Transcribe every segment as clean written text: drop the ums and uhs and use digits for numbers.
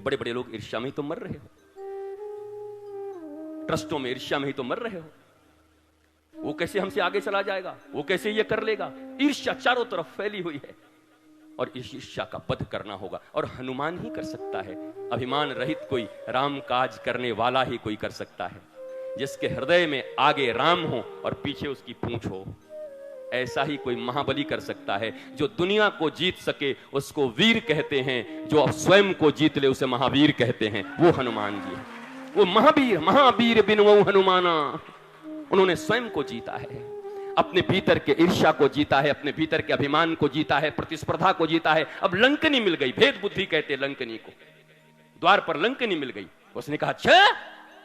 बड़े बड़े लोग ईर्ष्या में ही तो मर रहे हो, ट्रस्टों में ईर्ष्या में ही तो मर रहे हो। वो कैसे हमसे आगे चला जाएगा, वो कैसे ये कर लेगा। ईर्ष्या चारों तरफ फैली हुई है और इस ईर्ष्या का वध करना होगा और हनुमान ही कर सकता है। अभिमान रहित कोई राम काज करने वाला ही कोई कर सकता है, जिसके हृदय में आगे राम हो और पीछे उसकी पूंछ हो। ऐसा ही कोई महाबली कर सकता है। जो दुनिया को जीत सके उसको वीर कहते हैं, जो स्वयं को जीत ले उसे महावीर कहते हैं। वो हनुमान जी है, वो महावीर, महावीर बिनवऊ हनुमाना। उन्होंने स्वयं को जीता है, अपने भीतर के ईर्ष्या को जीता है, अपने भीतर के अभिमान को जीता है, प्रतिस्पर्धा को जीता है। अब लंकनी मिल गई, भेद बुद्धि कहते लंकनी को। द्वार पर लंकनी मिल गई, उसने कहा अच्छा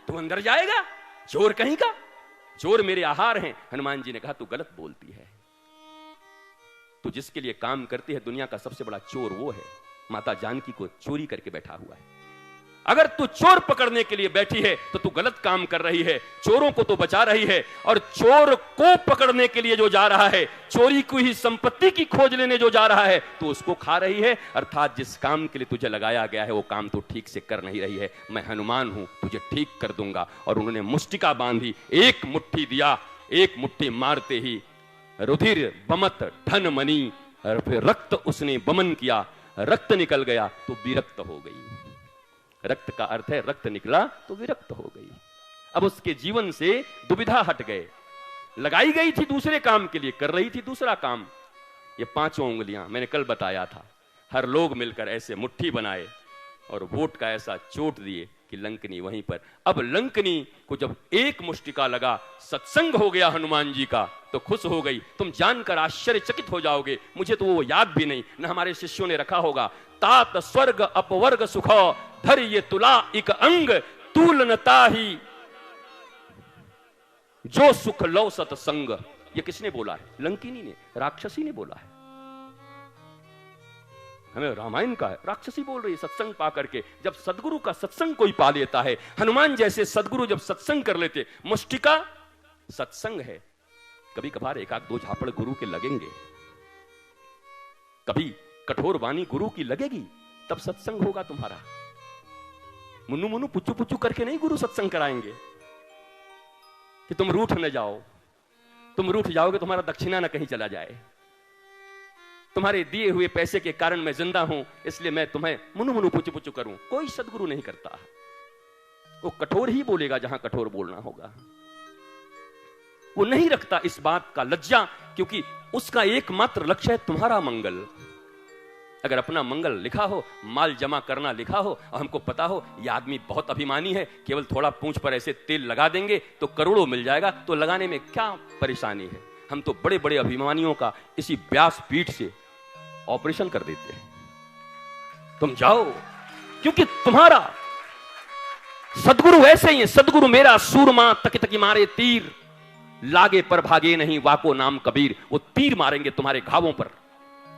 तू अंदर जाएगा, चोर कहीं का, चोर मेरे आहार हैं। हनुमान जी ने कहा तू गलत बोलती है, तू जिसके लिए काम करती है दुनिया का सबसे बड़ा चोर वो है। माता जानकी को चोरी करके बैठा हुआ है। अगर तू चोर पकड़ने के लिए बैठी है तो तू गलत काम कर रही है, चोरों को तो बचा रही है। और चोर को पकड़ने के लिए जो जा रहा है, चोरी को ही संपत्ति की खोज लेने जो जा रहा है, तो उसको खा रही है। अर्थात जिस काम के लिए तुझे लगाया गया है वो काम तू ठीक से कर नहीं रही है। मैं हनुमान हूं, तुझे ठीक कर दूंगा। और उन्होंने मुष्टिका बांधी, एक मुट्ठी दिया, एक मुट्ठी मारते ही रुधिर बमत ढन मनी, फिर रक्त उसने बमन किया, रक्त निकल गया तो विरक्त हो गई। रक्त का अर्थ है रक्त निकला तो विरक्त हो गई। अब उसके जीवन से दुविधा हट गए। लगाई गई थी दूसरे काम के लिए, कर रही थी दूसरा काम। ये पांचों उंगलियां मैंने कल बताया था, हर लोग मिलकर ऐसे मुट्ठी बनाए और वोट का ऐसा चोट दिए कि लंकनी वहीं पर। अब लंकनी को जब एक मुष्टिका लगा, सत्संग हो गया हनुमान जी का, तो खुश हो गई। तुम जानकर आश्चर्यचकित हो जाओगे, मुझे तो वो याद भी नहीं, न हमारे शिष्यों ने रखा होगा। तात स्वर्ग अपवर्ग सुख धर ये तुला इक अंग, तूल न ताही जो सुख लो सतसंग। ये किसने बोला है? लंकिनी ने, राक्षसी ने बोला है। हमें रामायण का है, राक्षसी बोल रही है सत्संग पा करके। जब सदगुरु का सत्संग कोई पा लेता है, हनुमान जैसे सदगुरु जब सत्संग कर लेते, मुष्टिका सत्संग है। कभी कभार एक आध दो झापड़ गुरु के लगेंगे, कभी कठोर वाणी गुरु की लगेगी, तब सत्संग होगा तुम्हारा। मुन्नू मुन्नू पुच्चू पुच्चू करके नहीं गुरु सत्संग कराएंगे कि तुम रूठ न जाओ। तुम रूठ जाओगे तुम्हारा दक्षिणा न कहीं चला जाए। तुम्हारे दिए हुए पैसे के कारण मैं जिंदा हूं, इसलिए मैं तुम्हें मुन्नू मुन्नू पुच्चू पुच्चू करूं। कोई सदगुरु नहीं करता। वो कठोर ही बोलेगा जहां कठोर बोलना होगा। वो नहीं रखता इस बात का लज्जा, क्योंकि उसका एकमात्र लक्ष्य है तुम्हारा मंगल। अगर अपना मंगल लिखा हो, माल जमा करना लिखा हो, और हमको पता हो ये आदमी बहुत अभिमानी है, केवल थोड़ा पूंछ पर ऐसे तेल लगा देंगे तो करोड़ों मिल जाएगा, तो लगाने में क्या परेशानी है। हम तो बड़े बड़े अभिमानियों का इसी व्यास पीठ से ऑपरेशन कर देते हैं। तुम जाओ, क्योंकि तुम्हारा सदगुरु ऐसे ही है। सदगुरु मेरा सूरमा तकी तकी मारे तीर, लागे पर भागे नहीं वाको नाम कबीर। वो तीर मारेंगे तुम्हारे घावों पर,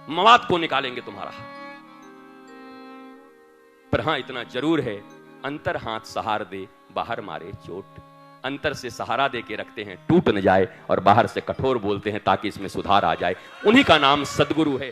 मवाद को निकालेंगे तुम्हारा। पर हां इतना जरूर है, अंतर हाथ सहार दे बाहर मारे चोट। अंतर से सहारा दे के रखते हैं टूट न जाए, और बाहर से कठोर बोलते हैं ताकि इसमें सुधार आ जाए। उन्हीं का नाम सदगुरु है।